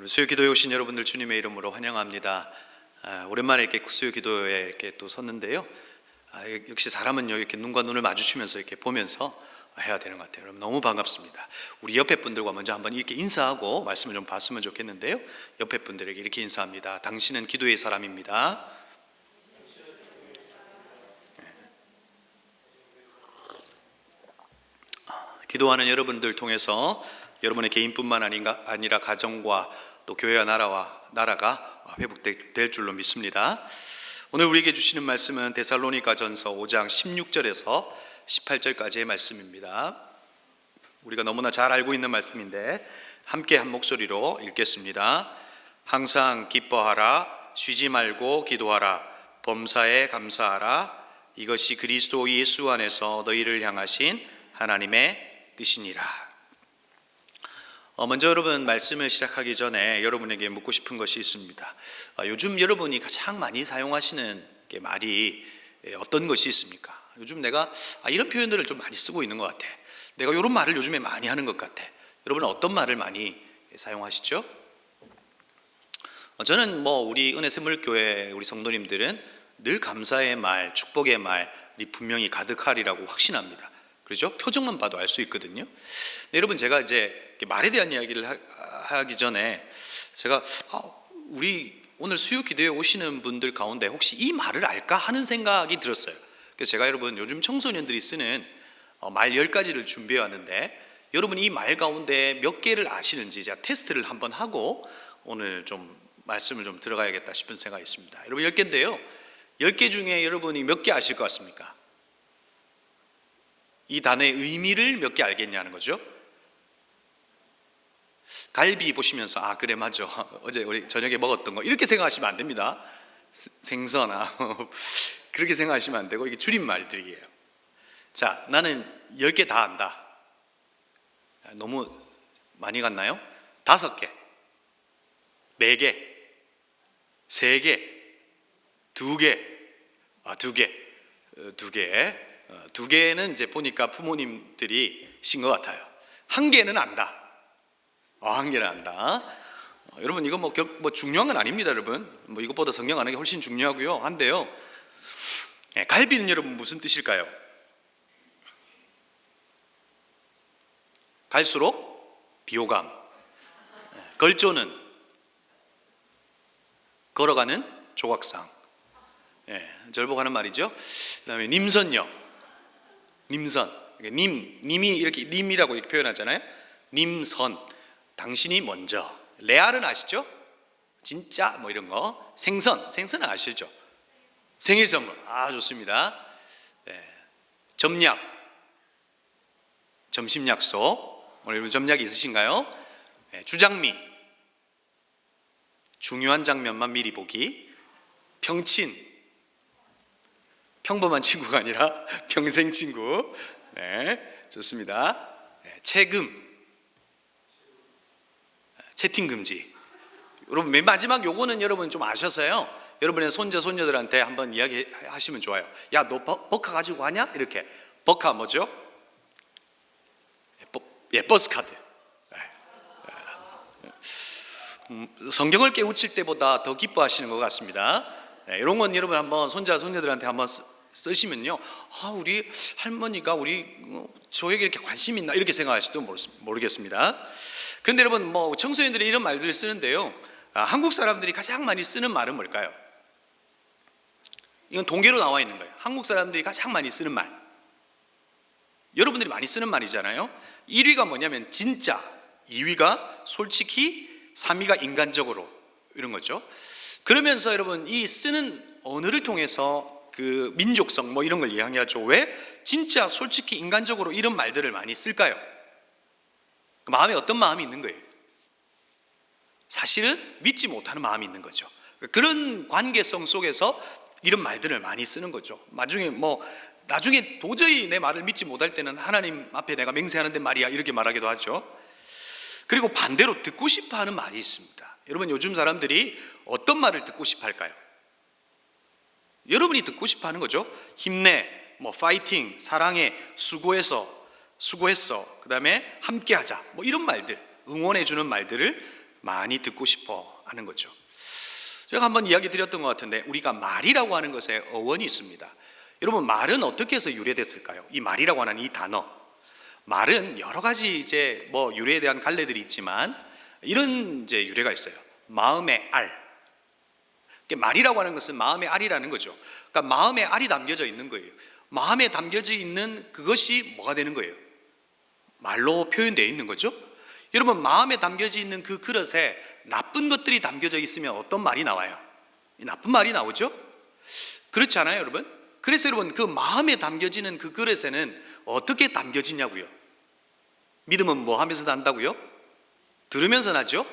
수요 기도에 오신 여러분들 주님의 이름으로 환영합니다. 오랜만에 이렇게 수요 기도에 이렇게 또 섰는데요. 역시 사람은요 이렇게 눈과 눈을 마주치면서 이렇게 보면서 해야 되는 것 같아요. 여러분 너무 반갑습니다. 우리 옆에 분들과 먼저 한번 이렇게 인사하고 말씀을 좀 봤으면 좋겠는데요. 옆에 분들에게 이렇게 인사합니다. 당신은 기도의 사람입니다. 기도하는 여러분들 통해서 여러분의 개인뿐만 아니라 가정과 또 교회와 나라가 회복될 줄로 믿습니다. 오늘 우리에게 주시는 말씀은 데살로니가전서 5장 16절에서 18절까지의 말씀입니다. 우리가 너무나 잘 알고 있는 말씀인데 함께 한 목소리로 읽겠습니다. 항상 기뻐하라, 쉬지 말고 기도하라, 범사에 감사하라. 이것이 그리스도 예수 안에서 너희를 향하신 하나님의 뜻이니라. 먼저 여러분 말씀을 시작하기 전에 여러분에게 묻고 싶은 것이 있습니다. 요즘 여러분이 가장 많이 사용하시는 말이 어떤 것이 있습니까? 요즘 내가 이런 표현들을 좀 많이 쓰고 있는 것 같아. 내가 이런 말을 요즘에 많이 하는 것 같아. 여러분은 어떤 말을 많이 사용하시죠? 저는 우리 은혜샘물교회 우리 성도님들은 늘 감사의 말, 축복의 말이 분명히 가득하리라고 확신합니다. 그렇죠? 표정만 봐도 알 수 있거든요. 여러분 제가 이제 말에 대한 이야기를 하기 전에 제가 우리 오늘 수요 기도에 오시는 분들 가운데 혹시 이 말을 알까 하는 생각이 들었어요. 그래서 제가 여러분 요즘 청소년들이 쓰는 말 10가지를 준비해 왔는데 여러분이 이 말 가운데 몇 개를 아시는지 제가 테스트를 한번 하고 오늘 좀 말씀을 좀 들어가야겠다 싶은 생각이 있습니다. 여러분 10개인데요 10개 중에 여러분이 몇 개 아실 것 같습니까? 이 단어의 의미를 몇 개 알겠냐는 거죠. 갈비 보시면서 그래 맞아 어제 우리 저녁에 먹었던 거 이렇게 생각하시면 안 됩니다. 생선아 그렇게 생각하시면 안 되고 이게 줄임말들이에요. 자, 나는 10개 다 안다. 너무 많이 갔나요? 5개, 4개, 3개, 2개, 2개는 이제 보니까 부모님들이 신 것 같아요. 1개는 안다. 1개는 안다. 여러분 이거 중요한 건 아닙니다. 여러분 이것보다 성경 아는 게 훨씬 중요하고요. 한데요. 갈비는 여러분 무슨 뜻일까요? 갈수록 비호감. 걸조는 걸어가는 조각상. 절복하는 말이죠. 그다음에 님선요. 님선. 님이 이렇게 님이라고 이렇게 표현하잖아요. 님선. 당신이 먼저. 레알은 아시죠? 진짜 이런 거. 생선은 아시죠? 생일 선물. 좋습니다. 점약. 점심 약속. 오늘 점약이 있으신가요? 주장미. 중요한 장면만 미리 보기. 평친. 평범한 친구가 아니라 평생 친구. 좋습니다. 채금. 채팅 금지. 여러분 맨 마지막 요거는 여러분 좀 아셔서요. 여러분의 손자손녀들한테 한번 이야기하시면 좋아요. 야, 너 버카 가지고 가냐? 이렇게. 버카 뭐죠? 버스 카드. 성경을 깨우칠 때보다 더 기뻐하시는 것 같습니다. 이런 건 여러분 한번 손자손녀들한테 한번 쓰시면요. 우리 할머니가 저에게 이렇게 관심이 있나 이렇게 생각하실지도 모르겠습니다. 그런데 여러분 청소년들이 이런 말들을 쓰는데요. 한국 사람들이 가장 많이 쓰는 말은 뭘까요? 이건 통계로 나와 있는 거예요. 한국 사람들이 가장 많이 쓰는 말. 여러분들이 많이 쓰는 말이잖아요. 1위가 뭐냐면 진짜, 2위가 솔직히, 3위가 인간적으로 이런 거죠. 그러면서 여러분 이 쓰는 언어를 통해서 그 민족성 이런 걸 이야기하죠. 왜? 진짜, 솔직히, 인간적으로 이런 말들을 많이 쓸까요? 그 마음에 어떤 마음이 있는 거예요? 사실은 믿지 못하는 마음이 있는 거죠. 그런 관계성 속에서 이런 말들을 많이 쓰는 거죠. 나중에 도저히 내 말을 믿지 못할 때는 하나님 앞에 내가 맹세하는데 말이야 이렇게 말하기도 하죠. 그리고 반대로 듣고 싶어 하는 말이 있습니다. 여러분 요즘 사람들이 어떤 말을 듣고 싶어 할까요? 여러분이 듣고 싶어 하는 거죠. 힘내, 파이팅, 사랑해, 수고했어, 그 다음에 함께하자 이런 말들, 응원해 주는 말들을 많이 듣고 싶어 하는 거죠. 제가 한번 이야기 드렸던 것 같은데 우리가 말이라고 하는 것에 어원이 있습니다. 여러분, 말은 어떻게 해서 유래됐을까요? 이 말이라고 하는 이 단어, 말은 여러 가지 이제 유래에 대한 갈래들이 있지만 이런 이제 유래가 있어요. 마음의 알. 말이라고 하는 것은 마음의 알이라는 거죠. 그러니까 마음의 알이 담겨져 있는 거예요. 마음에 담겨져 있는 그것이 뭐가 되는 거예요? 말로 표현되어 있는 거죠. 여러분, 마음에 담겨져 있는 그 그릇에 나쁜 것들이 담겨져 있으면 어떤 말이 나와요? 나쁜 말이 나오죠. 그렇지 않아요, 여러분? 그래서 여러분, 그 마음에 담겨지는 그 그릇에는 어떻게 담겨지냐고요? 믿음은 뭐 하면서 난다고요? 들으면서 나죠.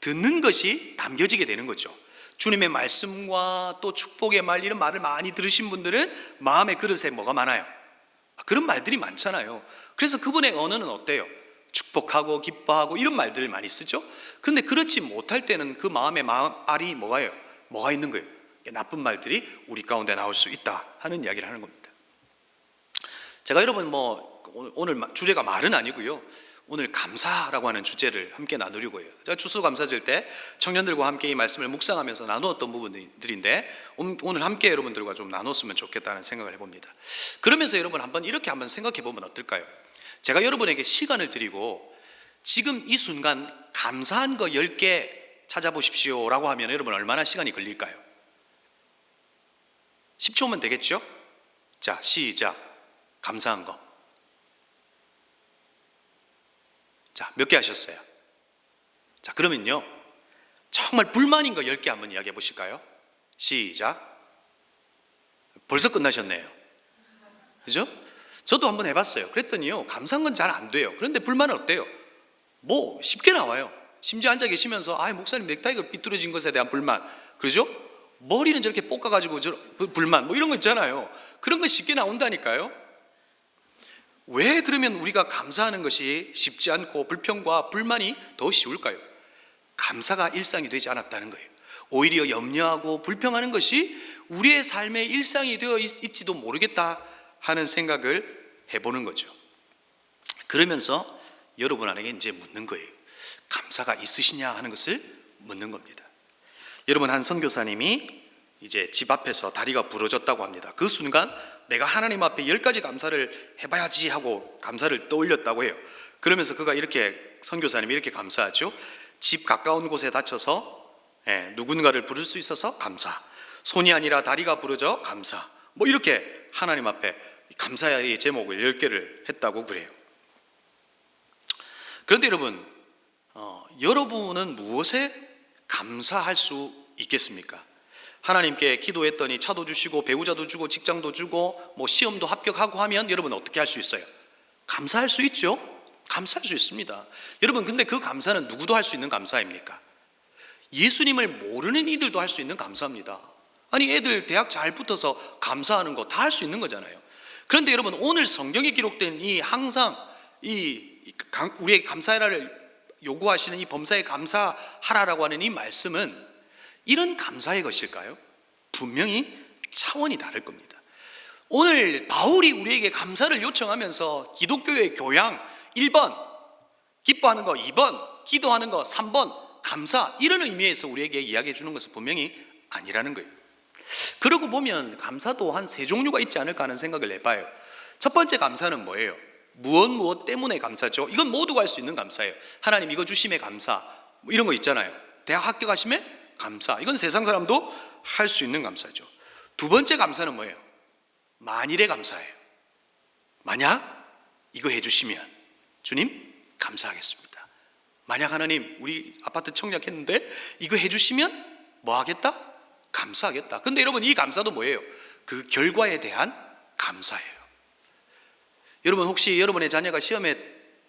듣는 것이 담겨지게 되는 거죠. 주님의 말씀과 또 축복의 말, 이런 말을 많이 들으신 분들은 마음의 그릇에 뭐가 많아요? 그런 말들이 많잖아요. 그래서 그분의 언어는 어때요? 축복하고 기뻐하고 이런 말들을 많이 쓰죠. 근데 그렇지 못할 때는 그 마음의 알이 뭐가 있는 거예요? 나쁜 말들이 우리 가운데 나올 수 있다 하는 이야기를 하는 겁니다. 제가 여러분 오늘 주제가 말은 아니고요, 오늘 감사라고 하는 주제를 함께 나누려고 해요. 제가 추수감사절 때 청년들과 함께 이 말씀을 묵상하면서 나누었던 부분들인데 오늘 함께 여러분들과 좀 나눴으면 좋겠다는 생각을 해봅니다. 그러면서 여러분 이렇게 한번 생각해 보면 어떨까요? 제가 여러분에게 시간을 드리고 지금 이 순간 감사한 거 10개 찾아보십시오 라고 하면 여러분 얼마나 시간이 걸릴까요? 10초면 되겠죠? 자, 시작. 감사한 거. 자, 몇 개 하셨어요? 자, 그러면요, 정말 불만인 거 10개 한번 이야기해 보실까요? 시작. 벌써 끝나셨네요. 그죠? 저도 한번 해봤어요. 그랬더니요, 감사한 건 잘 안 돼요. 그런데 불만은 어때요? 쉽게 나와요. 심지어 앉아 계시면서 목사님 넥타이가 삐뚤어진 것에 대한 불만, 그러죠? 머리는 저렇게 볶아가지고 불만, 이런 거 있잖아요. 그런 거 쉽게 나온다니까요. 왜 그러면 우리가 감사하는 것이 쉽지 않고 불평과 불만이 더 쉬울까요? 감사가 일상이 되지 않았다는 거예요. 오히려 염려하고 불평하는 것이 우리의 삶의 일상이 되어 있지도 모르겠다 하는 생각을 해보는 거죠. 그러면서 여러분에게 이제 묻는 거예요. 감사가 있으시냐 하는 것을 묻는 겁니다. 여러분, 한 선교사님이 이제 집 앞에서 다리가 부러졌다고 합니다. 그 순간 내가 하나님 앞에 10가지 감사를 해봐야지 하고 감사를 떠올렸다고 해요. 그러면서 그가 선교사님이 이렇게 감사하죠. 집 가까운 곳에 다쳐서 누군가를 부를 수 있어서 감사, 손이 아니라 다리가 부러져 감사, 이렇게 하나님 앞에 감사의 제목을 10개를 했다고 그래요. 그런데 여러분, 여러분은 무엇에 감사할 수 있겠습니까? 하나님께 기도했더니 차도 주시고 배우자도 주고 직장도 주고 시험도 합격하고 하면 여러분 어떻게 할 수 있어요? 감사할 수 있죠? 감사할 수 있습니다. 여러분, 근데 그 감사는 누구도 할 수 있는 감사입니까? 예수님을 모르는 이들도 할 수 있는 감사입니다. 아니, 애들 대학 잘 붙어서 감사하는 거 다 할 수 있는 거잖아요. 그런데 여러분, 오늘 성경에 기록된 우리의 감사를 요구하시는 이 범사에 감사하라라고 하는 이 말씀은 이런 감사의 것일까요? 분명히 차원이 다를 겁니다. 오늘 바울이 우리에게 감사를 요청하면서 기독교의 교양 1번, 기뻐하는 거 2번, 기도하는 거 3번, 감사, 이런 의미에서 우리에게 이야기해 주는 것은 분명히 아니라는 거예요. 그러고 보면 감사도 한 3종류가 있지 않을까 하는 생각을 해봐요. 첫 번째 감사는 뭐예요? 무엇 때문에 감사죠? 이건 모두가 할 수 있는 감사예요. 하나님 이거 주심에 감사, 이런 거 있잖아요. 대학 합격하심에 감사, 이건 세상 사람도 할 수 있는 감사죠. 두 번째 감사는 뭐예요? 만일의 감사예요. 만약 이거 해주시면 주님 감사하겠습니다. 만약 하나님 우리 아파트 청약했는데 이거 해주시면 뭐 하겠다? 감사하겠다. 근데 여러분, 이 감사도 뭐예요? 그 결과에 대한 감사예요. 여러분, 혹시 여러분의 자녀가 시험에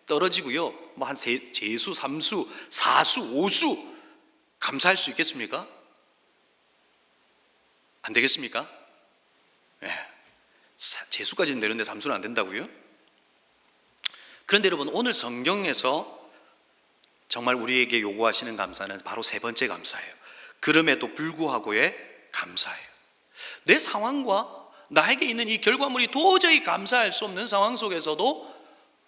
떨어지고요, 한 재수, 3수, 4수, 5수 감사할 수 있겠습니까? 안 되겠습니까? 재수까지는 되는데 3수는 안 된다고요? 그런데 여러분, 오늘 성경에서 정말 우리에게 요구하시는 감사는 바로 세 번째 감사예요. 그럼에도 불구하고의 감사예요. 내 상황과 나에게 있는 이 결과물이 도저히 감사할 수 없는 상황 속에서도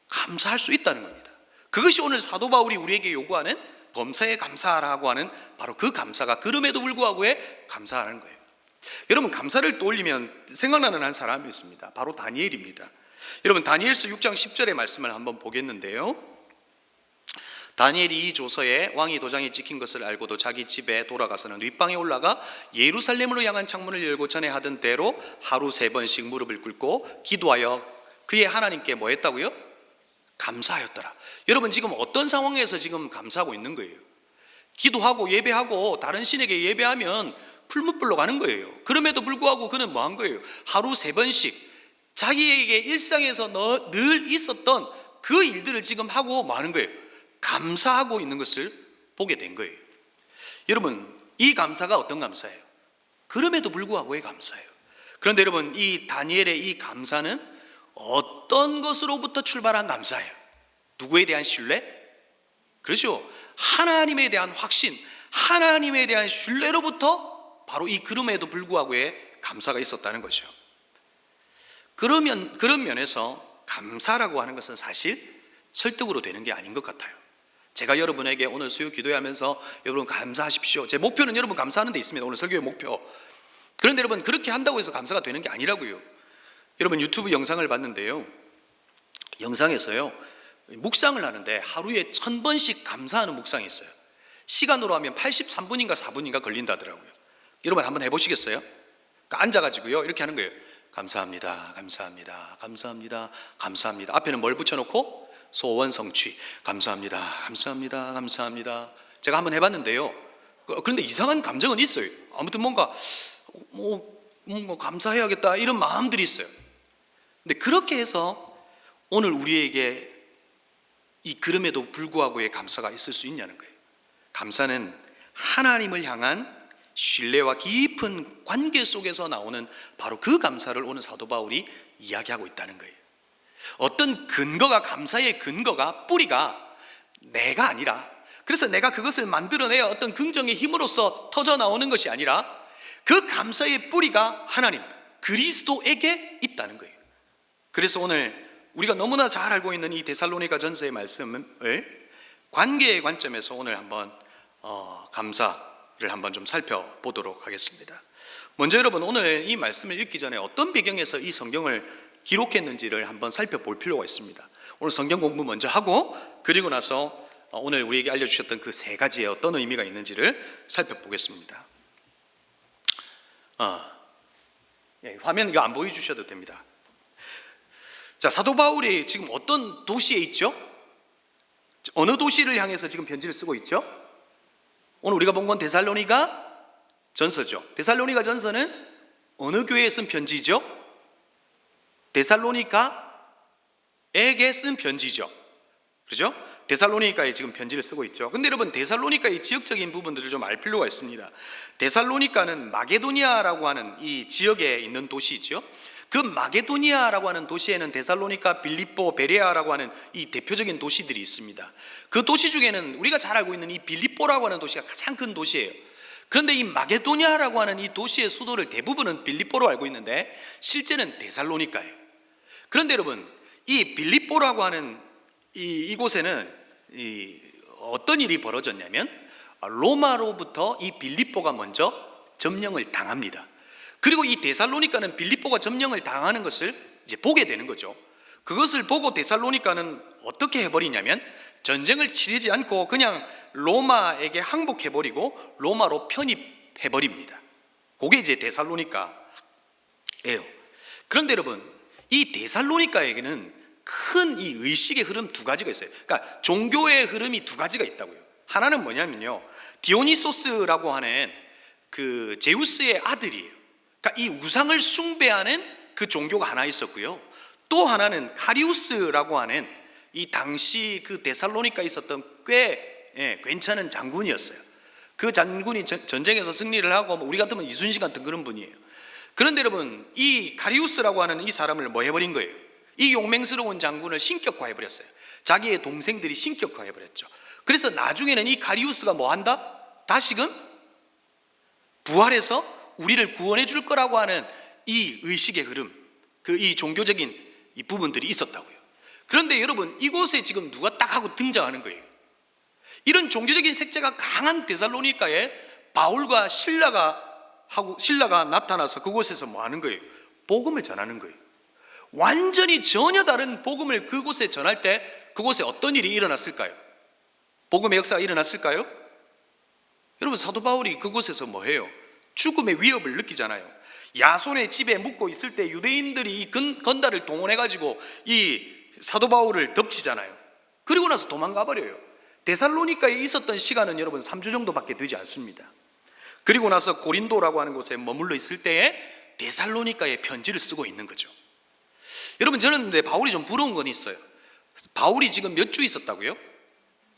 감사할 수 있다는 겁니다. 그것이 오늘 사도 바울이 우리에게 요구하는 범사에 감사하라고 하는 바로 그 감사가 그럼에도 불구하고에 감사하는 거예요. 여러분, 감사를 떠올리면 생각나는 한 사람이 있습니다. 바로 다니엘입니다. 여러분, 다니엘서 6장 10절의 말씀을 한번 보겠는데요. 다니엘이 이 조서에 왕이 도장에 찍힌 것을 알고도 자기 집에 돌아가서는 윗방에 올라가 예루살렘으로 향한 창문을 열고 전에 하던 대로 하루 3번씩 무릎을 꿇고 기도하여 그의 하나님께 뭐 했다고요? 감사하였더라. 여러분, 지금 어떤 상황에서 지금 감사하고 있는 거예요? 기도하고 예배하고 다른 신에게 예배하면 풀무불로 가는 거예요. 그럼에도 불구하고 그는 뭐 한 거예요? 하루 3번씩 자기에게 일상에서 늘 있었던 그 일들을 지금 하고 뭐 하는 거예요? 감사하고 있는 것을 보게 된 거예요. 여러분, 이 감사가 어떤 감사예요? 그럼에도 불구하고의 감사예요. 그런데 여러분, 이 다니엘의 이 감사는 어떤 것으로부터 출발한 감사예요? 누구에 대한 신뢰? 그렇죠. 하나님에 대한 확신, 하나님에 대한 신뢰로부터 바로 이 그럼에도 불구하고의 감사가 있었다는 거죠. 그런 면에서 감사라고 하는 것은 사실 설득으로 되는 게 아닌 것 같아요. 제가 여러분에게 오늘 수요 기도하면서 여러분 감사하십시오. 제 목표는 여러분 감사하는 데 있습니다. 오늘 설교의 목표. 그런데 여러분, 그렇게 한다고 해서 감사가 되는 게 아니라고요. 여러분, 유튜브 영상을 봤는데요, 영상에서요 묵상을 하는데 하루에 1000번씩 감사하는 묵상이 있어요. 시간으로 하면 83분인가 4분인가 걸린다더라고요. 여러분 한번 해보시겠어요? 그러니까 앉아가지고요 이렇게 하는 거예요. 감사합니다, 감사합니다, 감사합니다, 감사합니다. 앞에는 뭘 붙여놓고? 소원 성취. 감사합니다, 감사합니다, 감사합니다. 제가 한번 해봤는데요, 그런데 이상한 감정은 있어요. 아무튼 뭔가 감사해야겠다 이런 마음들이 있어요. 근데 그렇게 해서 오늘 우리에게 이 그럼에도 불구하고의 감사가 있을 수 있냐는 거예요. 감사는 하나님을 향한 신뢰와 깊은 관계 속에서 나오는 바로 그 감사를 오늘 사도 바울이 이야기하고 있다는 거예요. 어떤 근거가, 감사의 근거가, 뿌리가 내가 아니라, 그래서 내가 그것을 만들어내야 어떤 긍정의 힘으로써 터져 나오는 것이 아니라 그 감사의 뿌리가 하나님, 그리스도에게 있다는 거예요. 그래서 오늘 우리가 너무나 잘 알고 있는 이 데살로니가 전서의 말씀을 관계의 관점에서 오늘 한번 감사를 한번 좀 살펴보도록 하겠습니다. 먼저 여러분, 오늘 이 말씀을 읽기 전에 어떤 배경에서 이 성경을 기록했는지를 한번 살펴볼 필요가 있습니다. 오늘 성경 공부 먼저 하고, 그리고 나서 오늘 우리에게 알려주셨던 그 3가지의 어떤 의미가 있는지를 살펴보겠습니다. 화면 이거 안 보여주셔도 됩니다. 자, 사도 바울이 지금 어떤 도시에 있죠? 어느 도시를 향해서 지금 편지를 쓰고 있죠? 오늘 우리가 본 건 데살로니가 전서죠. 데살로니가 전서는 어느 교회에 쓴 편지죠? 데살로니가에게 쓴 편지죠. 그렇죠? 데살로니가에 지금 편지를 쓰고 있죠. 근데 여러분, 데살로니가의 지역적인 부분들을 좀 알 필요가 있습니다. 데살로니가는 마게도니아라고 하는 이 지역에 있는 도시죠. 그 마게도니아라고 하는 도시에는 데살로니가, 빌립보, 베레아라고 하는 이 대표적인 도시들이 있습니다. 그 도시 중에는 우리가 잘 알고 있는 이 빌립보라고 하는 도시가 가장 큰 도시예요. 그런데 이 마게도니아라고 하는 이 도시의 수도를 대부분은 빌립보로 알고 있는데 실제는 데살로니가예요. 그런데 여러분, 이 빌립보라고 하는 이곳에는 어떤 일이 벌어졌냐면 로마로부터 이 빌립보가 먼저 점령을 당합니다. 그리고 이 데살로니가는 빌립보가 점령을 당하는 것을 이제 보게 되는 거죠. 그것을 보고 데살로니가는 어떻게 해버리냐면 전쟁을 치르지 않고 그냥 로마에게 항복해버리고 로마로 편입해버립니다. 그게 이제 데살로니가예요. 그런데 여러분, 이 데살로니가에게는 큰 이 의식의 흐름 2가지가 있어요. 그러니까 종교의 흐름이 2가지가 있다고요. 하나는 뭐냐면요, 디오니소스라고 하는 그 제우스의 아들이에요. 그러니까 이 우상을 숭배하는 그 종교가 하나 있었고요. 또 하나는 카리우스라고 하는 이 당시 그 데살로니가에 있었던 꽤 괜찮은 장군이었어요. 그 장군이 전쟁에서 승리를 하고 우리 같으면 이순신 같은 그런 분이에요. 그런데 여러분, 이 카리우스라고 하는 이 사람을 뭐 해버린 거예요? 이 용맹스러운 장군을 신격화해버렸어요. 자기의 동생들이 신격화해버렸죠. 그래서 나중에는 이 카리우스가 뭐 한다? 다시금 부활해서 우리를 구원해 줄 거라고 하는 이 의식의 흐름, 이 종교적인 이 부분들이 있었다고요. 그런데 여러분, 이곳에 지금 누가 딱 하고 등장하는 거예요. 이런 종교적인 색채가 강한 데살로니가에 바울과 신라가 나타나서 그곳에서 뭐 하는 거예요? 복음을 전하는 거예요. 완전히 전혀 다른 복음을 그곳에 전할 때 그곳에 어떤 일이 일어났을까요? 복음의 역사가 일어났을까요? 여러분, 사도 바울이 그곳에서 뭐 해요? 죽음의 위협을 느끼잖아요. 야손의 집에 묵고 있을 때 유대인들이 이 건달을 동원해가지고 이 사도 바울을 덮치잖아요. 그리고 나서 도망가 버려요. 데살로니가에 있었던 시간은 여러분 3주 정도밖에 되지 않습니다. 그리고 나서 고린도라고 하는 곳에 머물러 있을 때에 데살로니가에 편지를 쓰고 있는 거죠. 여러분, 저는 근데 바울이 좀 부러운 건 있어요. 바울이 지금 몇 주 있었다고요?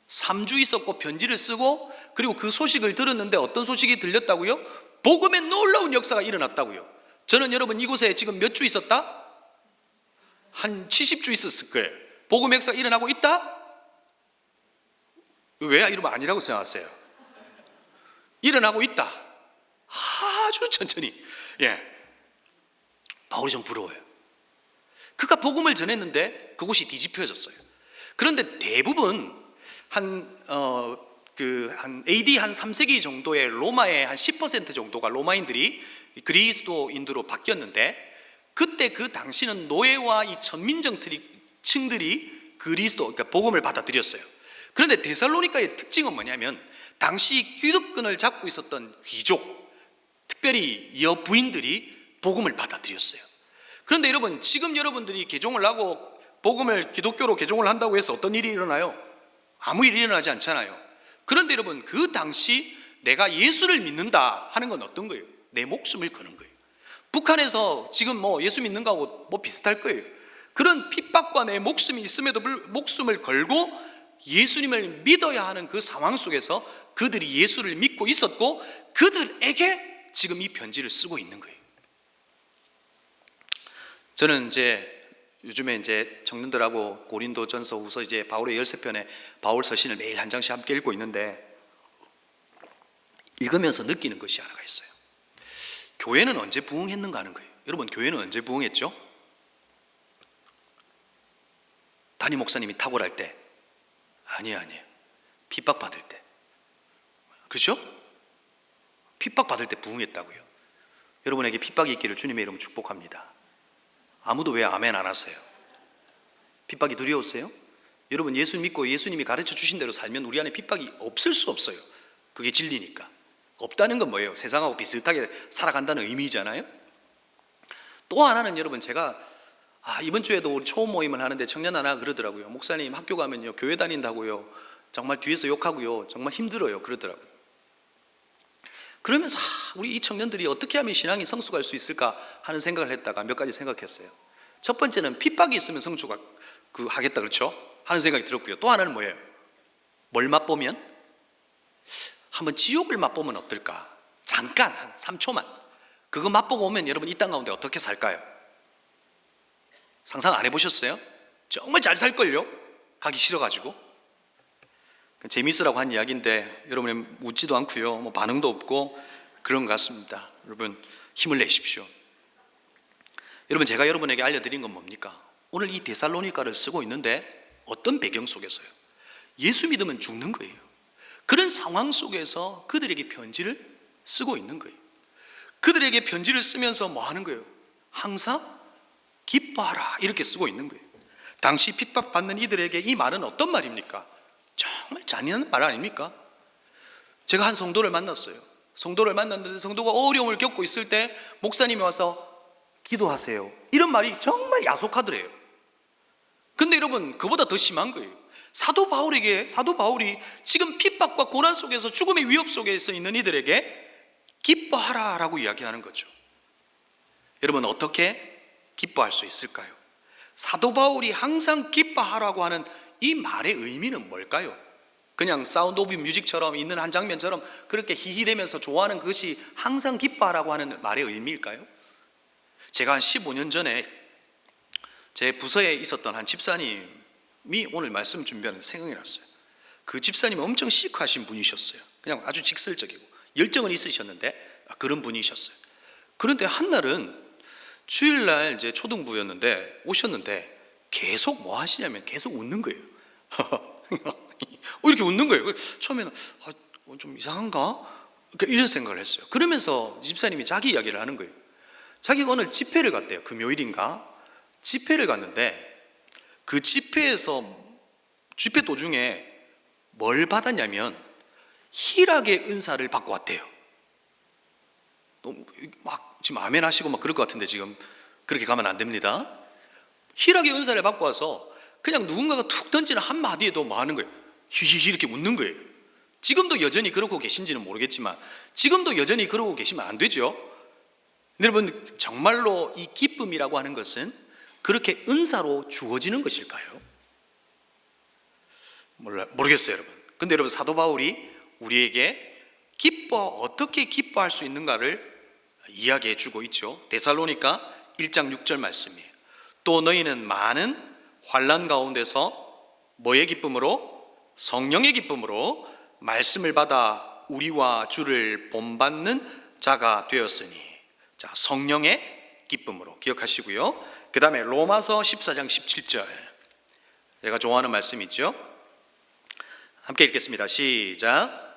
3주 있었고 편지를 쓰고, 그리고 그 소식을 들었는데 어떤 소식이 들렸다고요? 복음의 놀라운 역사가 일어났다고요. 저는 여러분 이곳에 지금 몇 주 있었다? 한 70주 있었을 거예요. 복음의 역사가 일어나고 있다? 왜 이러면 아니라고 생각하세요? 일어나고 있다. 아주 천천히. 바울이 좀 부러워요. 그가 복음을 전했는데 그곳이 뒤집혀졌어요. 그런데 대부분 한 AD 한 3세기 정도의 로마의 한 10% 정도가 로마인들이 그리스도인으로 바뀌었는데, 그때 그 당시는 노예와 이 천민정층들이 그러니까 복음을 받아들였어요. 그런데 데살로니가의 특징은 뭐냐면, 당시 기득권을 잡고 있었던 귀족, 특별히 여부인들이 복음을 받아들였어요. 그런데 여러분, 지금 여러분들이 개종을 하고 기독교로 개종을 한다고 해서 어떤 일이 일어나요? 아무 일이 일어나지 않잖아요. 그런데 여러분, 그 당시 내가 예수를 믿는다 하는 건 어떤 거예요? 내 목숨을 거는 거예요. 북한에서 지금 뭐 예수 믿는 거하고 뭐 비슷할 거예요. 그런 핍박과 내 목숨이 있음에도 목숨을 걸고 예수님을 믿어야 하는 그 상황 속에서 그들이 예수를 믿고 있었고, 그들에게 지금 이 편지를 쓰고 있는 거예요. 저는 요즘에 청년들하고 고린도전서 후서 바울의 13편의 바울 서신을 매일 한 장씩 함께 읽고 있는데, 읽으면서 느끼는 것이 하나가 있어요. 교회는 언제 부흥했는가 하는 거예요. 여러분, 교회는 언제 부흥했죠? 담임 목사님이 탁월할 때? 아니에요. 핍박받을 때. 그렇죠? 핍박받을 때 부흥했다고요. 여러분에게 핍박이 있기를 주님의 이름으로 축복합니다. 아무도 왜 아멘 안 하세요? 핍박이 두려우세요? 여러분, 예수 믿고 예수님이 가르쳐 주신 대로 살면 우리 안에 핍박이 없을 수 없어요. 그게 진리니까. 없다는 건 뭐예요? 세상하고 비슷하게 살아간다는 의미잖아요. 또 하나는 여러분, 제가 이번 주에도 우리 초음 모임을 하는데 청년 하나 그러더라고요. 목사님, 학교 가면요 교회 다닌다고요 정말 뒤에서 욕하고요 정말 힘들어요 그러더라고요. 그러면서 우리 이 청년들이 어떻게 하면 신앙이 성숙할 수 있을까 하는 생각을 했다가 몇 가지 생각했어요. 첫 번째는 핍박이 있으면 성숙 하겠다, 그렇죠? 하는 생각이 들었고요. 또 하나는 뭐예요? 뭘 맛보면? 한번 지옥을 맛보면 어떨까? 잠깐 한 3초만 그거 맛보고 오면 여러분 이 땅 가운데 어떻게 살까요? 상상 안 해보셨어요? 정말 잘 살걸요? 가기 싫어가지고. 재밌으라고 한 이야기인데 여러분이 묻지도 않고요 뭐 반응도 없고 그런 것 같습니다. 여러분, 힘을 내십시오. 여러분, 제가 여러분에게 알려드린 건 뭡니까? 오늘 이 데살로니가를 쓰고 있는데 어떤 배경 속에서요? 예수 믿으면 죽는 거예요. 그런 상황 속에서 그들에게 편지를 쓰고 있는 거예요. 그들에게 편지를 쓰면서 뭐 하는 거예요? 항상 기뻐하라 이렇게 쓰고 있는 거예요. 당시 핍박받는 이들에게 이 말은 어떤 말입니까? 정말 잔인한 말 아닙니까? 제가 한 성도를 만났어요. 성도를 만났는데 성도가 어려움을 겪고 있을 때 목사님이 와서 기도하세요 이런 말이 정말 야속하더래요. 근데 여러분, 그보다 더 심한 거예요. 사도 바울이 지금 핍박과 고난 속에서 죽음의 위협 속에서 있는 이들에게 기뻐하라 라고 이야기하는 거죠. 여러분, 어떻게 기뻐할 수 있을까요? 사도 바울이 항상 기뻐하라고 하는 이 말의 의미는 뭘까요? 그냥 사운드 오브 뮤직처럼 있는 한 장면처럼 그렇게 히히대면서 좋아하는 그것이 항상 기뻐하라고 하는 말의 의미일까요? 제가 한 15년 전에 제 부서에 있었던 한 집사님이 오늘 말씀 준비하는 생각이 났어요. 그 집사님이 엄청 시크하신 분이셨어요. 그냥 아주 직설적이고 열정은 있으셨는데 그런 분이셨어요. 그런데 한날은 주일날 이제 초등부였는데 오셨는데 계속 뭐 하시냐면 계속 웃는 거예요. 이렇게 웃는 거예요. 처음에는 좀 이상한가? 이런 생각을 했어요. 그러면서 집사님이 자기 이야기를 하는 거예요. 자기가 오늘 집회를 갔대요. 금요일인가? 집회를 갔는데 그 집회에서 집회 도중에 뭘 받았냐면 희락의 은사를 받고 왔대요. 막 지금 아멘 하시고 막 그럴 것 같은데 지금 그렇게 가면 안 됩니다. 희락의 은사를 받고 와서 그냥 누군가가 툭 던지는 한마디에도 뭐 하는 거예요? 히히히 이렇게 웃는 거예요. 지금도 여전히 그러고 계신지는 모르겠지만 지금도 여전히 그러고 계시면 안 되죠. 여러분, 정말로 이 기쁨이라고 하는 것은 그렇게 은사로 주어지는 것일까요? 모르겠어요, 여러분. 근데 여러분, 사도 바울이 우리에게 어떻게 기뻐할 수 있는가를 이야기해 주고 있죠. 데살로니가 1장 6절 말씀이에요. 또 너희는 많은 환난 가운데서 뭐의 기쁨으로? 성령의 기쁨으로 말씀을 받아 우리와 주를 본받는 자가 되었으니. 자, 성령의 기쁨으로 기억하시고요. 그 다음에 로마서 14장 17절, 제가 좋아하는 말씀이죠. 함께 읽겠습니다. 시작.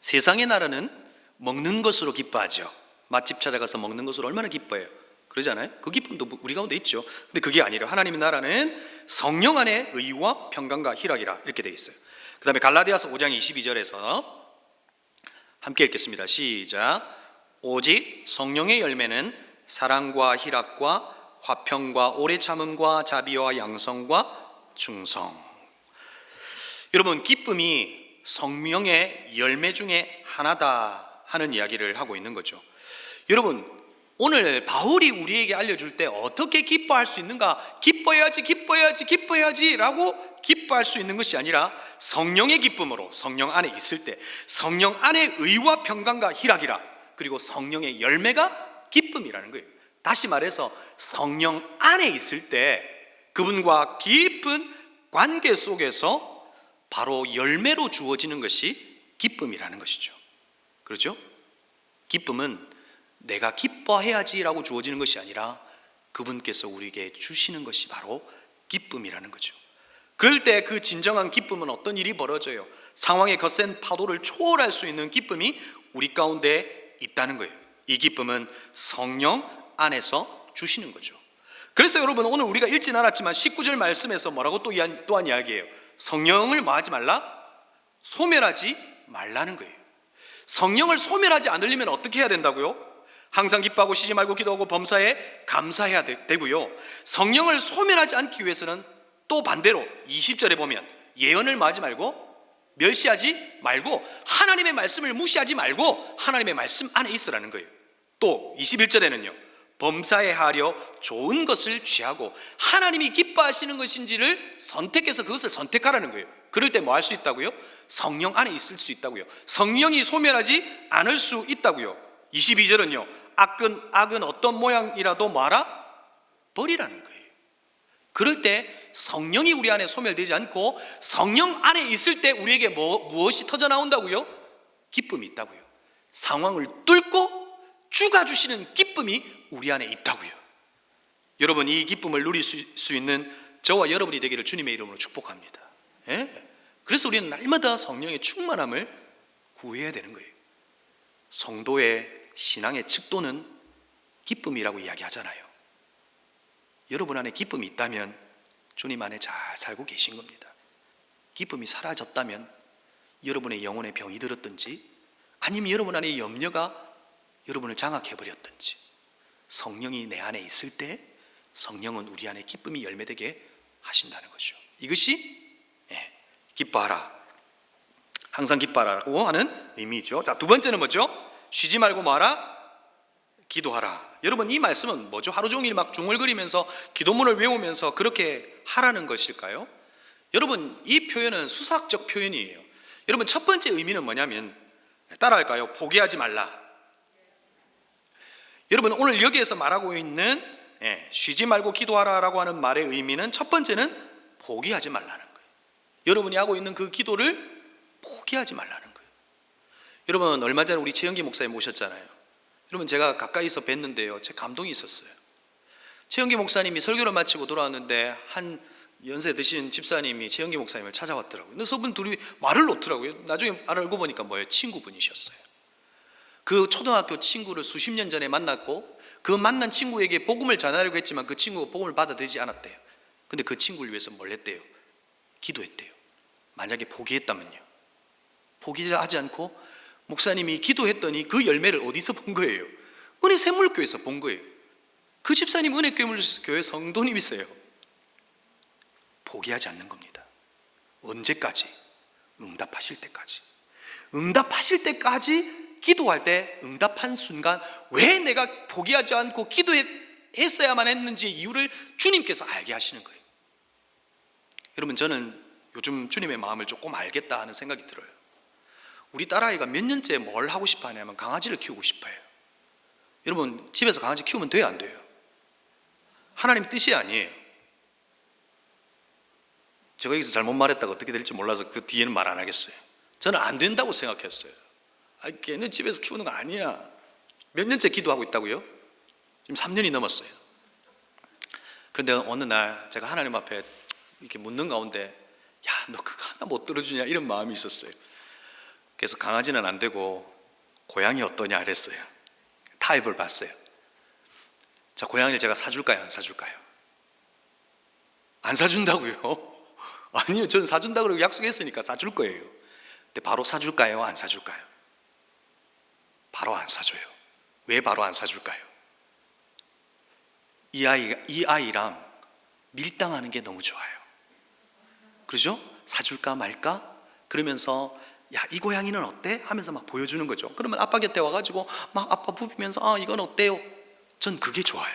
세상의 나라는 먹는 것으로 기뻐하죠. 맛집 찾아가서 먹는 것으로 얼마나 기뻐해요. 그러잖아요. 그 기쁨도 우리 가운데 있죠. 근데 그게 아니라 하나님의 나라는 성령 안에 의와 평강과 희락이라 이렇게 되어 있어요. 그 다음에 갈라디아서 5장 22절에서 함께 읽겠습니다. 시작. 오직 성령의 열매는 사랑과 희락과 화평과 오래 참음과 자비와 양성과 충성. 여러분, 기쁨이 성령의 열매 중에 하나다 하는 이야기를 하고 있는 거죠. 여러분, 오늘 바울이 우리에게 알려줄 때 어떻게 기뻐할 수 있는가? 기뻐해야지 라고 기뻐할 수 있는 것이 아니라 성령의 기쁨으로, 성령 안에 있을 때 성령 안에 의와 평강과 희락이라, 그리고 성령의 열매가 기쁨이라는 거예요. 다시 말해서 성령 안에 있을 때 그분과 깊은 관계 속에서 바로 열매로 주어지는 것이 기쁨이라는 것이죠. 그렇죠? 기쁨은 내가 기뻐해야지라고 주어지는 것이 아니라 그분께서 우리에게 주시는 것이 바로 기쁨이라는 거죠. 그럴 때 그 진정한 기쁨은 어떤 일이 벌어져요? 상황의 거센 파도를 초월할 수 있는 기쁨이 우리 가운데 있다는 거예요. 이 기쁨은 성령 안에서 주시는 거죠. 그래서 여러분, 오늘 우리가 읽진 않았지만 19절 말씀에서 뭐라고 또한 이야기해요? 성령을 뭐 하지 말라? 소멸하지 말라는 거예요. 성령을 소멸하지 않으려면 어떻게 해야 된다고요? 항상 기뻐하고 쉬지 말고 기도하고 범사에 감사해야 되고요. 성령을 소멸하지 않기 위해서는 또 반대로 20절에 보면 예언을 뭐 하지 말고, 멸시하지 말고, 하나님의 말씀을 무시하지 말고 하나님의 말씀 안에 있으라는 거예요. 또 21절에는요, 범사에 하려 좋은 것을 취하고 하나님이 기뻐하시는 것인지를 선택해서 그것을 선택하라는 거예요. 그럴 때 뭐 할 수 있다고요? 성령 안에 있을 수 있다고요. 성령이 소멸하지 않을 수 있다고요. 22절은요, 악은 어떤 모양이라도 말아 버리라는 거예요. 그럴 때 성령이 우리 안에 소멸되지 않고 성령 안에 있을 때 우리에게 무엇이 터져 나온다고요? 기쁨이 있다고요. 상황을 뚫고 주가 주시는 기쁨이 우리 안에 있다고요. 여러분, 이 기쁨을 누릴 수 있는 저와 여러분이 되기를 주님의 이름으로 축복합니다. 그래서 우리는 날마다 성령의 충만함을 구해야 되는 거예요. 성도의 신앙의 척도는 기쁨이라고 이야기하잖아요. 여러분 안에 기쁨이 있다면 주님 안에 잘 살고 계신 겁니다. 기쁨이 사라졌다면 여러분의 영혼에 병이 들었든지 아니면 여러분 안에 염려가 여러분을 장악해버렸든지, 성령이 내 안에 있을 때 성령은 우리 안에 기쁨이 열매되게 하신다는 거죠. 이것이 기뻐하라, 항상 기뻐하라고 하는 의미죠. 자, 두 번째는 뭐죠? 쉬지 말고 뭐하라? 기도하라. 여러분, 이 말씀은 뭐죠? 하루 종일 막 중얼거리면서 기도문을 외우면서 그렇게 하라는 것일까요? 여러분, 이 표현은 수사학적 표현이에요. 여러분, 첫 번째 의미는 뭐냐면, 따라할까요? 포기하지 말라. 여러분, 오늘 여기에서 말하고 있는 쉬지 말고 기도하라라고 하는 말의 의미는 첫 번째는 포기하지 말라는 거예요. 여러분이 하고 있는 그 기도를 포기하지 말라는 거예요. 여러분, 얼마 전에 우리 최영기 목사님 모셨잖아요. 여러분, 제가 가까이서 뵀는데요, 제 감동이 있었어요. 최영기 목사님이 설교를 마치고 돌아왔는데 한 연세 드신 집사님이 최영기 목사님을 찾아왔더라고요. 근데 저분 둘이 말을 놓더라고요. 나중에 알고 보니까 뭐예요? 친구분이셨어요. 그 초등학교 친구를 수십 년 전에 만났고 그 만난 친구에게 복음을 전하려고 했지만 그 친구가 복음을 받아들이지 않았대요. 근데 그 친구를 위해서 뭘 했대요? 기도했대요. 만약에 포기했다면요, 포기하지 않고 목사님이 기도했더니 그 열매를 어디서 본 거예요? 은혜 샘물교회에서 본 거예요. 그 집사님 은혜교회 성도님이세요. 포기하지 않는 겁니다. 언제까지? 응답하실 때까지. 응답하실 때까지 기도할 때 응답한 순간 왜 내가 포기하지 않고 기도했어야만 했는지 이유를 주님께서 알게 하시는 거예요. 여러분, 저는 요즘 주님의 마음을 조금 알겠다 하는 생각이 들어요. 우리 딸아이가 몇 년째 뭘 하고 싶어 하냐면 강아지를 키우고 싶어요. 여러분, 집에서 강아지 키우면 돼요, 안 돼요? 하나님 뜻이 아니에요. 제가 여기서 잘못 말했다가 어떻게 될지 몰라서 그 뒤에는 말 안 하겠어요. 저는 안 된다고 생각했어요. 걔는 집에서 키우는 거 아니야. 몇 년째 기도하고 있다고요? 지금 3년이 넘었어요. 그런데 어느 날 제가 하나님 앞에 이렇게 묻는 가운데, 야, 너 그거 하나 못 들어주냐, 이런 마음이 있었어요. 그래서 강아지는 안 되고 고양이 어떠냐 그랬어요. 타입을 봤어요. 자, 고양이를 제가 사줄까요, 안 사줄까요? 안 사준다고요? 아니요, 저는 사준다 그러고 약속했으니까 사줄 거예요. 근데 바로 사줄까요, 안 사줄까요? 바로 안 사줘요. 왜 바로 안 사줄까요? 이 아이랑 밀당하는 게 너무 좋아요. 그러죠? 사줄까 말까? 그러면서 야, 이 고양이는 어때? 하면서 막 보여주는 거죠. 그러면 아빠 곁에 와가지고 막 아빠 부비면서 이건 어때요? 전 그게 좋아요.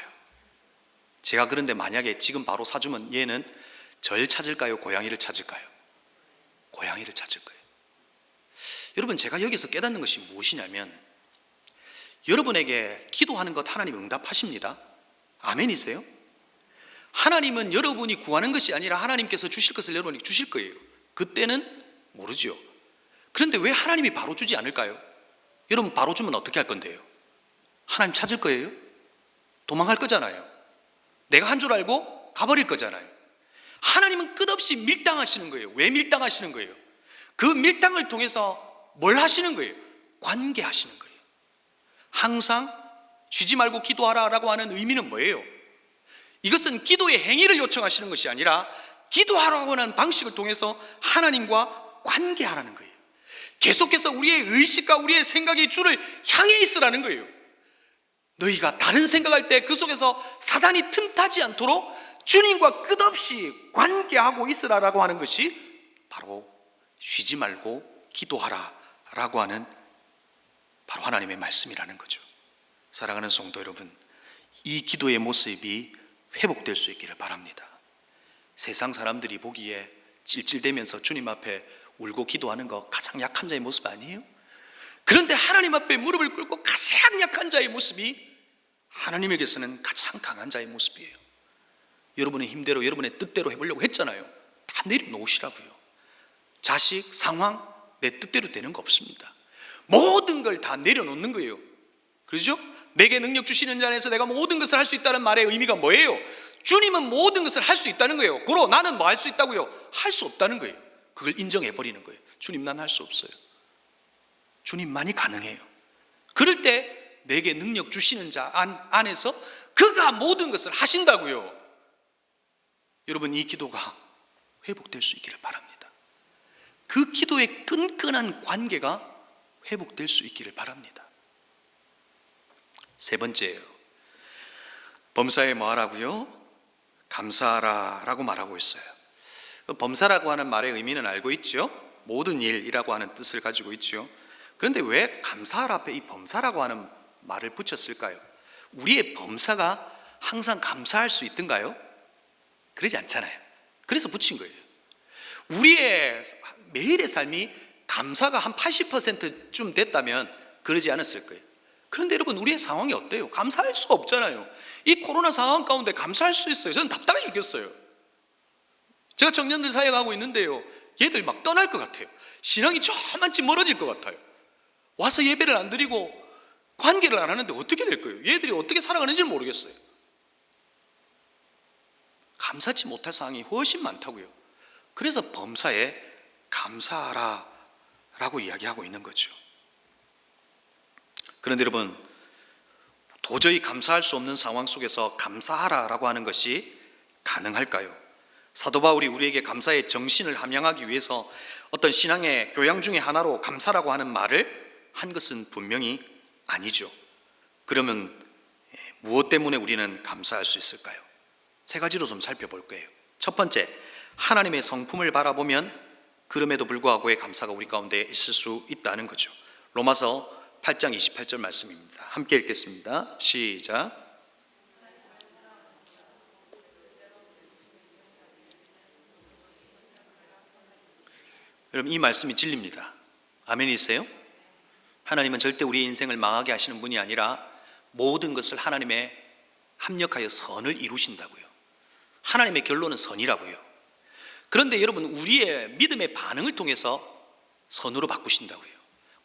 제가 그런데 만약에 지금 바로 사주면 얘는 절 찾을까요, 고양이를 찾을까요? 고양이를 찾을 거예요. 여러분, 제가 여기서 깨닫는 것이 무엇이냐면, 여러분에게 기도하는 것 하나님 응답하십니다. 아멘이세요? 하나님은 여러분이 구하는 것이 아니라 하나님께서 주실 것을 여러분에게 주실 거예요. 그때는 모르죠. 그런데 왜 하나님이 바로 주지 않을까요? 여러분, 바로 주면 어떻게 할 건데요? 하나님 찾을 거예요? 도망갈 거잖아요. 내가 한 줄 알고 가버릴 거잖아요. 하나님은 끝없이 밀당하시는 거예요. 왜 밀당하시는 거예요? 그 밀당을 통해서 뭘 하시는 거예요? 관계하시는 거예요. 항상 쉬지 말고 기도하라라고 하는 의미는 뭐예요? 이것은 기도의 행위를 요청하시는 것이 아니라 기도하라고 하는 방식을 통해서 하나님과 관계하라는 거예요. 계속해서 우리의 의식과 우리의 생각이 주를 향해 있으라는 거예요. 너희가 다른 생각할 때 그 속에서 사단이 틈타지 않도록 주님과 끝없이 관계하고 있으라라고 하는 것이 바로 쉬지 말고 기도하라라고 하는 바로 하나님의 말씀이라는 거죠. 사랑하는 성도 여러분, 이 기도의 모습이 회복될 수 있기를 바랍니다. 세상 사람들이 보기에 찔찔대면서 주님 앞에 울고 기도하는 거 가장 약한 자의 모습 아니에요? 그런데 하나님 앞에 무릎을 꿇고 가장 약한 자의 모습이 하나님에게서는 가장 강한 자의 모습이에요. 여러분의 힘대로 여러분의 뜻대로 해보려고 했잖아요. 다 내려놓으시라고요. 자식, 상황, 내 뜻대로 되는 거 없습니다. 모든 걸 다 내려놓는 거예요. 그렇죠? 내게 능력 주시는 자 안에서 내가 모든 것을 할 수 있다는 말의 의미가 뭐예요? 주님은 모든 것을 할 수 있다는 거예요. 그럼 나는 뭐 할 수 있다고요? 할 수 없다는 거예요. 그걸 인정해버리는 거예요. 주님, 난 할 수 없어요. 주님만이 가능해요. 그럴 때 내게 능력 주시는 자 안에서 그가 모든 것을 하신다고요. 여러분, 이 기도가 회복될 수 있기를 바랍니다. 그 기도의 끈끈한 관계가 회복될 수 있기를 바랍니다. 세 번째예요. 범사에 뭐 하라고요? 감사하라 라고 말하고 있어요. 범사라고 하는 말의 의미는 알고 있죠? 모든 일이라고 하는 뜻을 가지고 있죠. 그런데 왜 감사하라 앞에 이 범사라고 하는 말을 붙였을까요? 우리의 범사가 항상 감사할 수 있던가요? 그러지 않잖아요. 그래서 붙인 거예요. 우리의 매일의 삶이 감사가 한 80%쯤 됐다면 그러지 않았을 거예요. 그런데 여러분, 우리의 상황이 어때요? 감사할 수가 없잖아요. 이 코로나 상황 가운데 감사할 수 있어요? 저는 답답해 죽겠어요. 제가 청년들 사역하고 있는데요, 얘들 막 떠날 것 같아요. 신앙이 저만치 멀어질 것 같아요. 와서 예배를 안 드리고 관계를 안 하는데 어떻게 될 거예요? 얘들이 어떻게 살아가는지 모르겠어요. 감사치 못할 사항이 훨씬 많다고요. 그래서 범사에 감사하라 라고 이야기하고 있는 거죠. 그런데 여러분, 도저히 감사할 수 없는 상황 속에서 감사하라 라고 하는 것이 가능할까요? 사도 바울이 우리에게 감사의 정신을 함양하기 위해서 어떤 신앙의 교양 중에 하나로 감사라고 하는 말을 한 것은 분명히 아니죠. 그러면 무엇 때문에 우리는 감사할 수 있을까요? 세 가지로 좀 살펴볼 거예요. 첫 번째, 하나님의 성품을 바라보면 그럼에도 불구하고의 감사가 우리 가운데 있을 수 있다는 거죠. 로마서 8장 28절 말씀입니다. 함께 읽겠습니다. 시작. 여러분, 이 말씀이 진리입니다. 아멘이세요? 하나님은 절대 우리의 인생을 망하게 하시는 분이 아니라 모든 것을 하나님의 합력하여 선을 이루신다고요. 하나님의 결론은 선이라고요. 그런데 여러분, 우리의 믿음의 반응을 통해서 선으로 바꾸신다고요.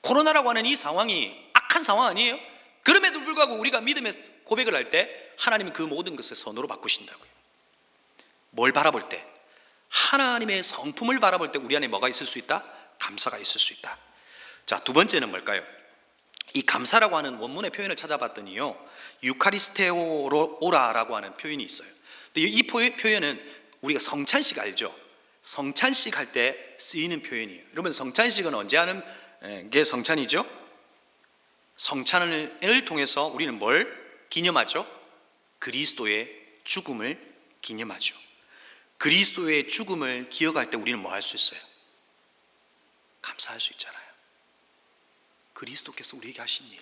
코로나라고 하는 이 상황이 악한 상황 아니에요? 그럼에도 불구하고 우리가 믿음의 고백을 할 때 하나님은 그 모든 것을 선으로 바꾸신다고요. 뭘 바라볼 때? 하나님의 성품을 바라볼 때 우리 안에 뭐가 있을 수 있다? 감사가 있을 수 있다. 자, 두 번째는 뭘까요? 이 감사라고 하는 원문의 표현을 찾아봤더니요, 유카리스테오라라고 하는 표현이 있어요. 근데 이 표현은 우리가 성찬식 알죠? 성찬식 할 때 쓰이는 표현이에요. 여러분, 성찬식은 언제 하는 게 성찬이죠? 성찬을 통해서 우리는 뭘 기념하죠? 그리스도의 죽음을 기념하죠. 그리스도의 죽음을 기억할 때 우리는 뭐 할 수 있어요? 감사할 수 있잖아요. 그리스도께서 우리에게 하신 일,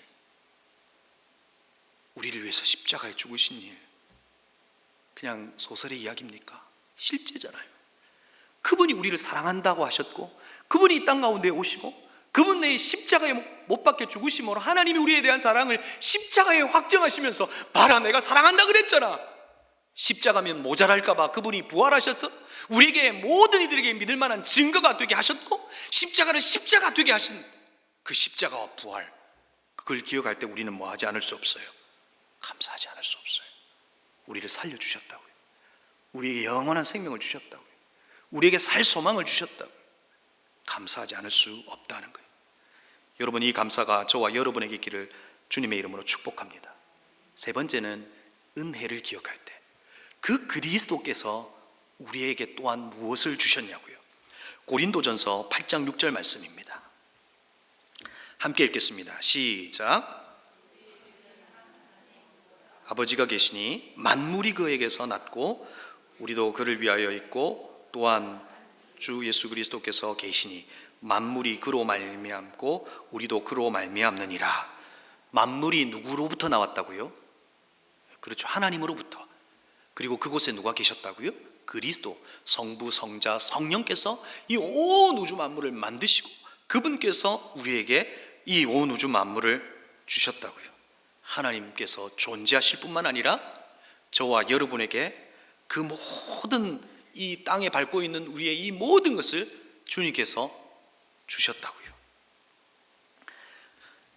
우리를 위해서 십자가에 죽으신 일, 그냥 소설의 이야기입니까? 실제잖아요. 그분이 우리를 사랑한다고 하셨고, 그분이 이 땅 가운데 오시고, 그분의 십자가에 못 박혀 죽으심으로 하나님이 우리에 대한 사랑을 십자가에 확정하시면서, 봐라, 내가 사랑한다 그랬잖아. 십자가면 모자랄까봐 그분이 부활하셔서 우리에게, 모든 이들에게 믿을 만한 증거가 되게 하셨고, 십자가를 십자가 되게 하신 그 십자가와 부활, 그걸 기억할 때 우리는 뭐 하지 않을 수 없어요? 감사하지 않을 수 없어요. 우리를 살려주셨다고요. 우리에게 영원한 생명을 주셨다고요. 우리에게 살 소망을 주셨다고요. 감사하지 않을 수 없다는 거예요. 여러분, 이 감사가 저와 여러분에게 있기를 주님의 이름으로 축복합니다. 세 번째는 은혜를 기억할 때, 그 그리스도께서 우리에게 또한 무엇을 주셨냐고요. 고린도전서 8장 6절 말씀입니다. 함께 읽겠습니다. 시작. 아버지가 계시니 만물이 그에게서 났고 우리도 그를 위하여 있고, 또한 주 예수 그리스도께서 계시니 만물이 그로 말미암고 우리도 그로 말미암느니라. 만물이 누구로부터 나왔다고요? 그렇죠, 하나님으로부터. 그리고 그곳에 누가 계셨다고요? 그리스도, 성부, 성자, 성령께서 이 온 우주 만물을 만드시고 그분께서 우리에게 이 온 우주 만물을 주셨다고요. 하나님께서 존재하실 뿐만 아니라 저와 여러분에게 그 모든 이 땅에 밟고 있는 우리의 이 모든 것을 주님께서 주셨다고요.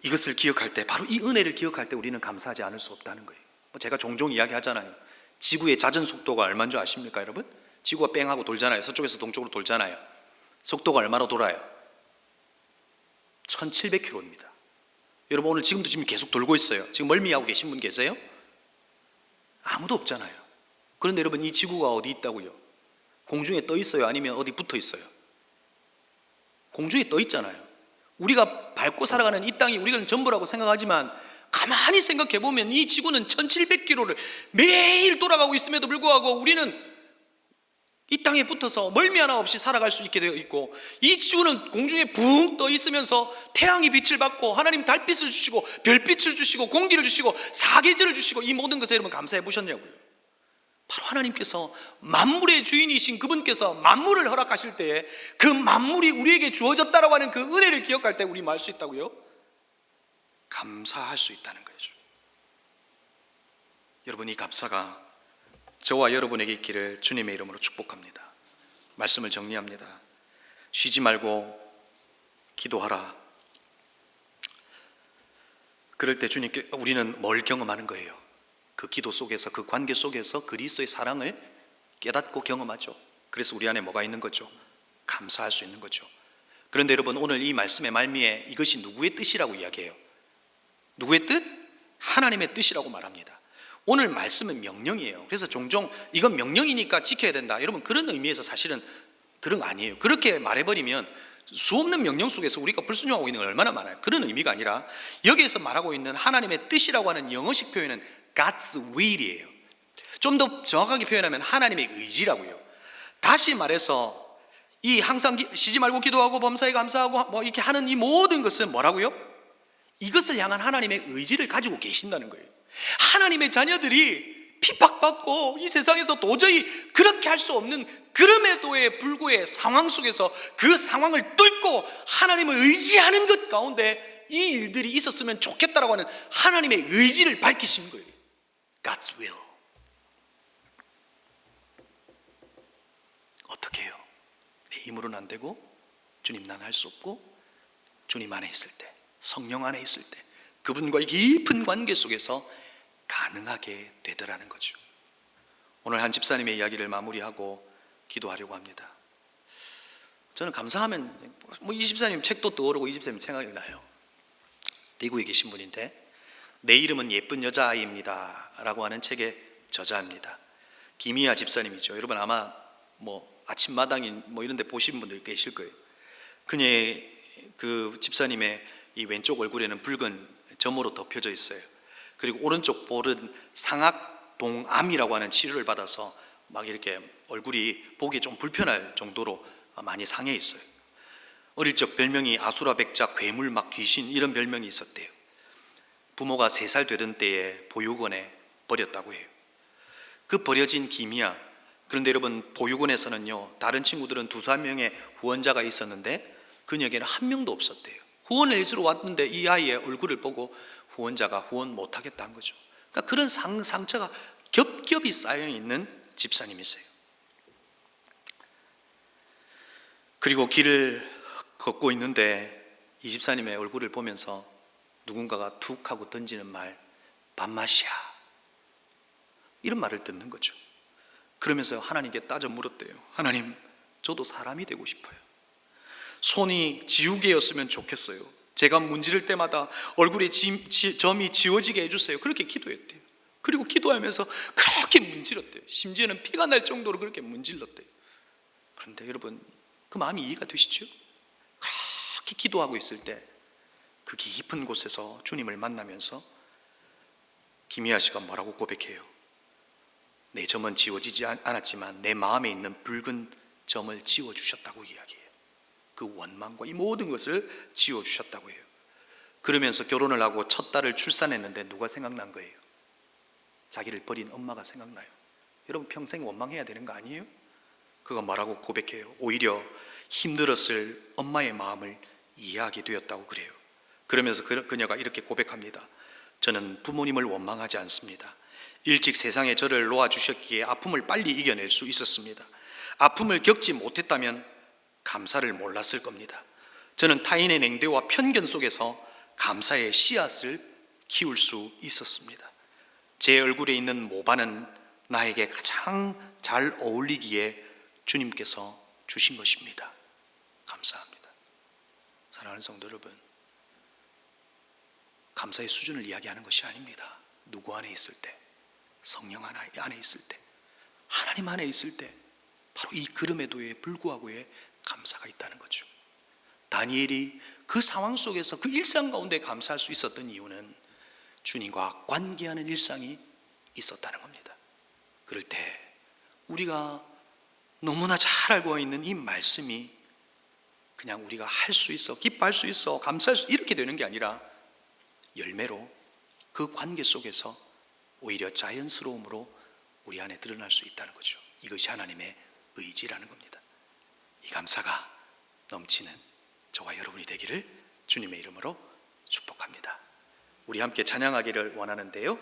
이것을 기억할 때, 바로 이 은혜를 기억할 때 우리는 감사하지 않을 수 없다는 거예요. 제가 종종 이야기하잖아요. 지구의 자전 속도가 얼마인 줄 아십니까, 여러분? 지구가 뺑하고 돌잖아요. 서쪽에서 동쪽으로 돌잖아요. 속도가 얼마로 돌아요? 1700km입니다. 여러분, 오늘 지금도 지금 계속 돌고 있어요. 지금 멀미하고 계신 분 계세요? 아무도 없잖아요. 그런데 여러분, 이 지구가 어디 있다고요? 공중에 떠 있어요? 아니면 어디 붙어 있어요? 공중에 떠 있잖아요. 우리가 밟고 살아가는 이 땅이 우리가 전부라고 생각하지만, 가만히 생각해 보면 이 지구는 1700km를 매일 돌아가고 있음에도 불구하고 우리는 이 땅에 붙어서 멀미 하나 없이 살아갈 수 있게 되어 있고, 이 지구는 공중에 붕 떠 있으면서 태양이 빛을 받고 하나님 달빛을 주시고 별빛을 주시고 공기를 주시고 사계절을 주시고, 이 모든 것에 여러분 감사해 보셨냐고요. 바로 하나님께서 만물의 주인이신 그분께서 만물을 허락하실 때에 그 만물이 우리에게 주어졌다라고 하는 그 은혜를 기억할 때 우리 말 수 있다고요? 감사할 수 있다는 거죠. 여러분, 이 감사가 저와 여러분에게 있기를 주님의 이름으로 축복합니다. 말씀을 정리합니다. 쉬지 말고 기도하라. 그럴 때 주님께 우리는 뭘 경험하는 거예요? 그 기도 속에서, 그 관계 속에서 그리스도의 사랑을 깨닫고 경험하죠. 그래서 우리 안에 뭐가 있는 거죠? 감사할 수 있는 거죠. 그런데 여러분, 오늘 이 말씀의 말미에 이것이 누구의 뜻이라고 이야기해요? 누구의 뜻? 하나님의 뜻이라고 말합니다. 오늘 말씀은 명령이에요. 그래서 종종 이건 명령이니까 지켜야 된다, 여러분, 그런 의미에서 사실은 그런 거 아니에요. 그렇게 말해버리면 수없는 명령 속에서 우리가 불순종하고 있는 게 얼마나 많아요. 그런 의미가 아니라 여기에서 말하고 있는 하나님의 뜻이라고 하는 영어식 표현은 God's will이에요. 좀 더 정확하게 표현하면 하나님의 의지라고요. 다시 말해서 이 항상 쉬지 말고 기도하고 범사에 감사하고 뭐 이렇게 하는 이 모든 것은 뭐라고요? 이것을 향한 하나님의 의지를 가지고 계신다는 거예요. 하나님의 자녀들이 핍박받고 이 세상에서 도저히 그렇게 할 수 없는 그럼에도에 불구의 상황 속에서 그 상황을 뚫고 하나님을 의지하는 것 가운데 이 일들이 있었으면 좋겠다라고 하는 하나님의 의지를 밝히신 거예요. God's will. 어떻게 해요? 내 힘으로는 안 되고, 주님 난 할 수 없고, 주님 안에 있을 때, 성령 안에 있을 때 그분과의 깊은 관계 속에서 가능하게 되더라는 거죠. 오늘 한 집사님의 이야기를 마무리하고 기도하려고 합니다. 저는 감사하면 이 집사님 책도 떠오르고 이 집사님 생각이 나요. 대구에 계신 분인데 내 이름은 예쁜 여자아이입니다 라고 하는 책의 저자입니다. 김희아 집사님이죠. 여러분 아마 아침마당인 이런 데 보신 분들 계실 거예요. 그녀의 그 집사님의 이 왼쪽 얼굴에는 붉은 점으로 덮여져 있어요. 그리고 오른쪽 볼은 상악동암이라고 하는 치료를 받아서 막 이렇게 얼굴이 보기 좀 불편할 정도로 많이 상해 있어요. 어릴 적 별명이 아수라 백작, 괴물, 막 귀신 이런 별명이 있었대요. 부모가 3살 되던 때에 보육원에 버렸다고 해요. 그 버려진 김이야. 그런데 여러분, 보육원에서는요, 다른 친구들은 2~3명의 후원자가 있었는데 그녀에게는 1명도 없었대요. 후원을 해주러 왔는데 이 아이의 얼굴을 보고 후원자가 후원 못하겠다 한 거죠. 그러니까 그런 상처가 겹겹이 쌓여있는 집사님이세요. 그리고 길을 걷고 있는데 이 집사님의 얼굴을 보면서 누군가가 툭 하고 던지는 말, 밥맛이야, 이런 말을 듣는 거죠. 그러면서 하나님께 따져 물었대요. 하나님, 저도 사람이 되고 싶어요. 손이 지우개였으면 좋겠어요. 제가 문지를 때마다 얼굴에 점이 지워지게 해주세요. 그렇게 기도했대요. 그리고 기도하면서 그렇게 문질렀대요. 심지어는 피가 날 정도로 그렇게 문질렀대요. 그런데 여러분, 그 마음이 이해가 되시죠? 그렇게 기도하고 있을 때 그 깊은 곳에서 주님을 만나면서 김희아 씨가 뭐라고 고백해요? 내 점은 지워지지 않았지만 내 마음에 있는 붉은 점을 지워주셨다고 이야기해요. 그 원망과 이 모든 것을 지워주셨다고 해요. 그러면서 결혼을 하고 첫 딸을 출산했는데 누가 생각난 거예요? 자기를 버린 엄마가 생각나요. 여러분, 평생 원망해야 되는 거 아니에요? 그가 뭐라고 고백해요? 오히려 힘들었을 엄마의 마음을 이해하게 되었다고 그래요. 그러면서 그녀가 이렇게 고백합니다. 저는 부모님을 원망하지 않습니다. 일찍 세상에 저를 놓아주셨기에 아픔을 빨리 이겨낼 수 있었습니다. 아픔을 겪지 못했다면 감사를 몰랐을 겁니다. 저는 타인의 냉대와 편견 속에서 감사의 씨앗을 키울 수 있었습니다. 제 얼굴에 있는 모반은 나에게 가장 잘 어울리기에 주님께서 주신 것입니다. 감사합니다. 사랑하는 성도 여러분, 감사의 수준을 이야기하는 것이 아닙니다. 누구 안에 있을 때, 성령 안에 있을 때, 하나님 안에 있을 때 바로 이 그럼에도에 불구하고의 감사가 있다는 거죠. 다니엘이 그 상황 속에서 그 일상 가운데 감사할 수 있었던 이유는 주님과 관계하는 일상이 있었다는 겁니다. 그럴 때 우리가 너무나 잘 알고 있는 이 말씀이 그냥 우리가 할 수 있어, 기뻐할 수 있어, 감사할 수 이렇게 되는 게 아니라 열매로 그 관계 속에서 오히려 자연스러움으로 우리 안에 드러날 수 있다는 거죠. 이것이 하나님의 의지라는 겁니다. 이 감사가 넘치는 저와 여러분이 되기를 주님의 이름으로 축복합니다. 우리 함께 찬양하기를 원하는데요,